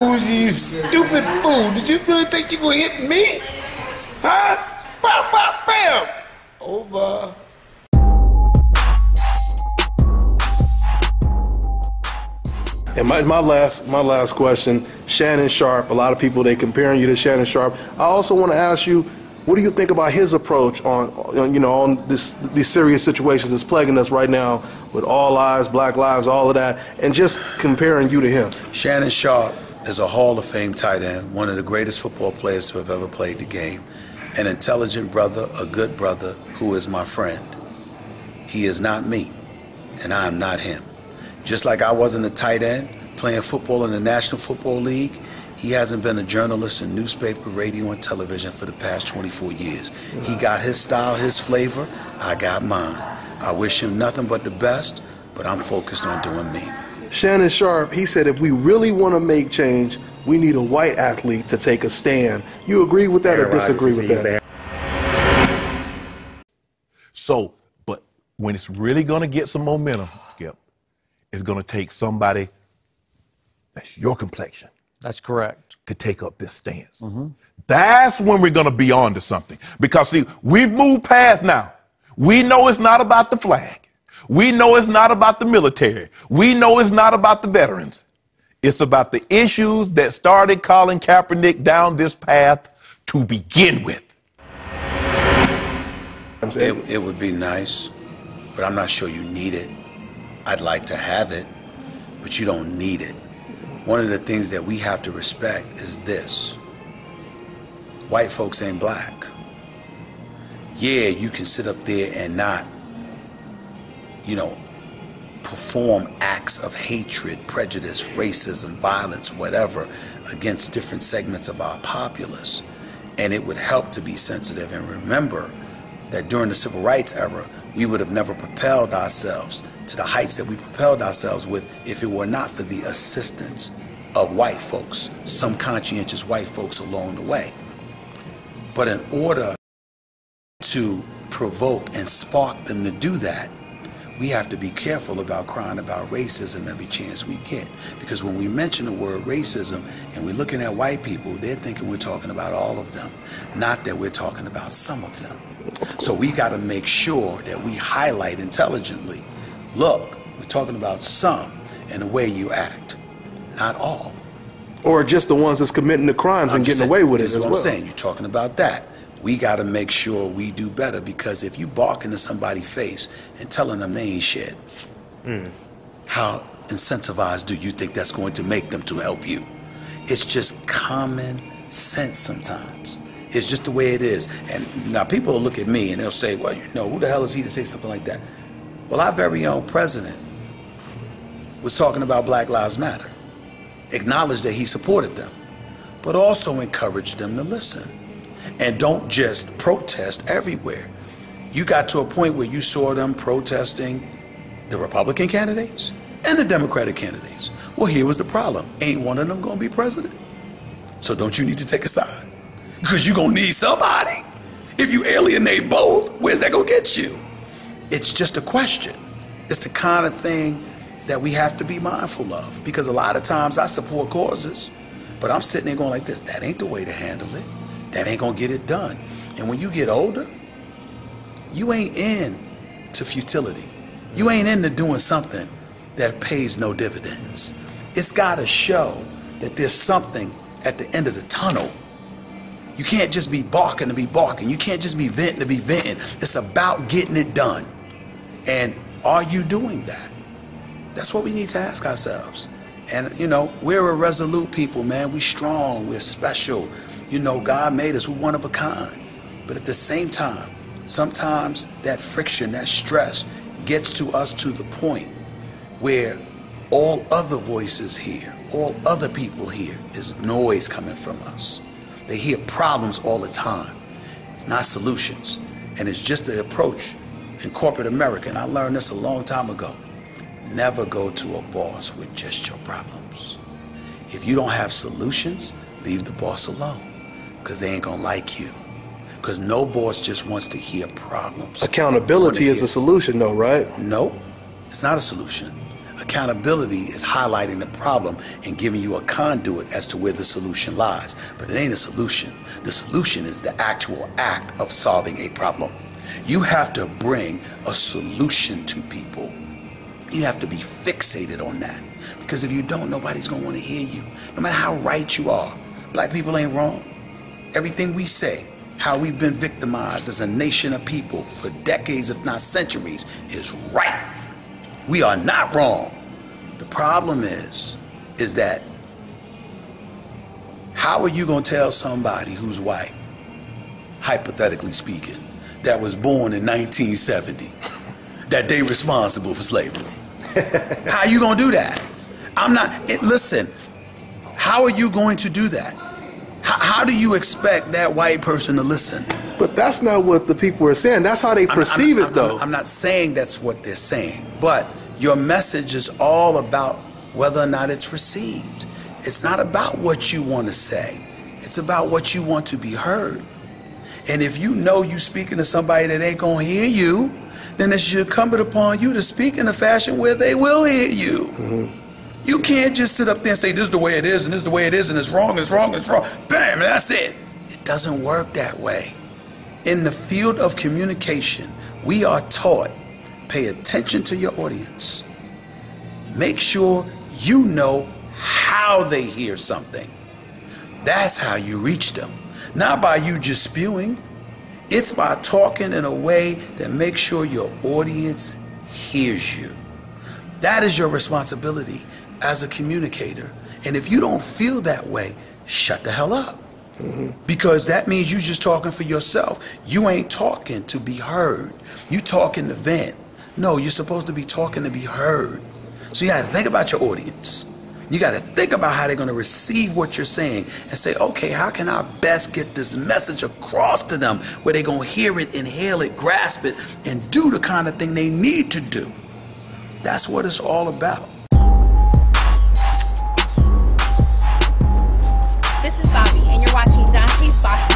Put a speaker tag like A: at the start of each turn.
A: You stupid fool. Did you really think you gonna hit me? Huh? Bow, bow, bam! Over.
B: And my last question, Shannon Sharp. A lot of people, they comparing you to Shannon Sharp. I also want to ask you, what do you think about his approach on these serious situations that's plaguing us right now with all lives, black lives, all of that, and just comparing you to him?
C: Shannon Sharp is a Hall of Fame tight end, one of the greatest football players to have ever played the game, an intelligent brother, a good brother who is my friend. He is not me, and I am not him. Just like I wasn't a tight end playing football in the National Football League, he hasn't been a journalist in newspaper, radio, and television for the past 24 years. He got his style, his flavor, I got mine. I wish him nothing but the best, but I'm focused on doing me.
B: Shannon Sharp, he said if we really want to make change, we need a white athlete to take a stand. You agree with that or disagree with that?
D: So, but when it's really going to get some momentum, Skip, it's going to take somebody that's your complexion.
E: That's correct.
D: To take up this stance. That's when we're going to be on to something. Because, see, we've moved past now. We know it's not about the flag. We know it's not about the military. We know it's not about the veterans. It's about the issues that started Colin Kaepernick down this path to begin with.
C: It would be nice, but I'm not sure you need it. I'd like to have it, but you don't need it. One of the things that we have to respect is this. White folks ain't black. Yeah, you can sit up there and not, perform acts of hatred, prejudice, racism, violence, whatever, against different segments of our populace. And it would help to be sensitive and remember that during the Civil Rights era, we would have never propelled ourselves to the heights that we propelled ourselves with if it were not for the assistance of white folks, some conscientious white folks along the way. But in order to provoke and spark them to do that, we have to be careful about crying about racism every chance we get. Because when we mention the word racism and we're looking at white people, they're thinking we're talking about all of them, not that we're talking about some of them. So we got to make sure that we highlight intelligently, look, we're talking about some and the way you act, not all.
B: Or just the ones that's committing the crimes and getting away with it as well.
C: That's what I'm saying. You're talking about that. We got to make sure we do better, because if you bark into somebody's face and telling them they ain't shit, how incentivized do you think that's going to make them to help you? It's just common sense sometimes. It's just the way it is. And now people will look at me and they'll say, well, who the hell is he to say something like that? Well, our very own president was talking about Black Lives Matter, acknowledged that he supported them, but also encouraged them to listen. And don't just protest everywhere. You got to a point where you saw them protesting the Republican candidates and the Democratic candidates. Well, here was the problem. Ain't one of them gonna be president? So don't you need to take a side? Because you're gonna need somebody. If you alienate both, where's that gonna get you? It's just a question. It's the kind of thing that we have to be mindful of. Because a lot of times I support causes, but I'm sitting there going like this, that ain't the way to handle it. That ain't gonna get it done. And when you get older, you ain't in to futility. You ain't into doing something that pays no dividends. It's gotta show that there's something at the end of the tunnel. You can't just be barking to be barking. You can't just be venting to be venting. It's about getting it done. And are you doing that? That's what we need to ask ourselves. And we're a resolute people, man. We strong, we're special. God made us, we're one of a kind. But at the same time, sometimes that friction, that stress gets to us to the point where all other voices here, all other people here is noise coming from us. They hear problems all the time. It's not solutions. And it's just the approach in corporate America. And I learned this a long time ago. Never go to a boss with just your problems. If you don't have solutions, leave the boss alone. Because they ain't gonna like you. Because no boss just wants to hear problems.
B: Accountability is a solution though, right?
C: No, it's not a solution. Accountability is highlighting the problem and giving you a conduit as to where the solution lies. But it ain't a solution. The solution is the actual act of solving a problem. You have to bring a solution to people. You have to be fixated on that. Because if you don't, nobody's going to want to hear you. No matter how right you are. Black people ain't wrong. Everything we say, how we've been victimized as a nation of people for decades, if not centuries, is right. We are not wrong. The problem is that how are you going to tell somebody who's white, hypothetically speaking, that was born in 1970, that they responsible for slavery? How are you going to do that? Listen, how are you going to do that? How do you expect that white person to listen?
B: But that's not what the people are saying. That's how they perceive it, though.
C: I'm not saying that's what they're saying, but your message is all about whether or not it's received. It's not about what you want to say. It's about what you want to be heard. And if you know you're speaking to somebody that ain't going to hear you, then it should come upon you to speak in a fashion where they will hear you. Mm-hmm. You can't just sit up there and say, this is the way it is, and this is the way it is, and it's wrong, it's wrong, it's wrong. Bam, and that's it. It doesn't work that way. In the field of communication, we are taught, pay attention to your audience. Make sure you know how they hear something. That's how you reach them. Not by you just spewing. It's by talking in a way that makes sure your audience hears you. That is your responsibility as a communicator. And if you don't feel that way, shut the hell up. Mm-hmm. Because that means you're just talking for yourself. You ain't talking to be heard. You talking to vent. No, you're supposed to be talking to be heard. So you got to think about your audience. You got to think about how they're going to receive what you're saying and say, okay, how can I best get this message across to them where they're going to hear it, inhale it, grasp it, and do the kind of thing they need to do. That's what it's all about.
E: This is Bobby, and you're watching Dante's Box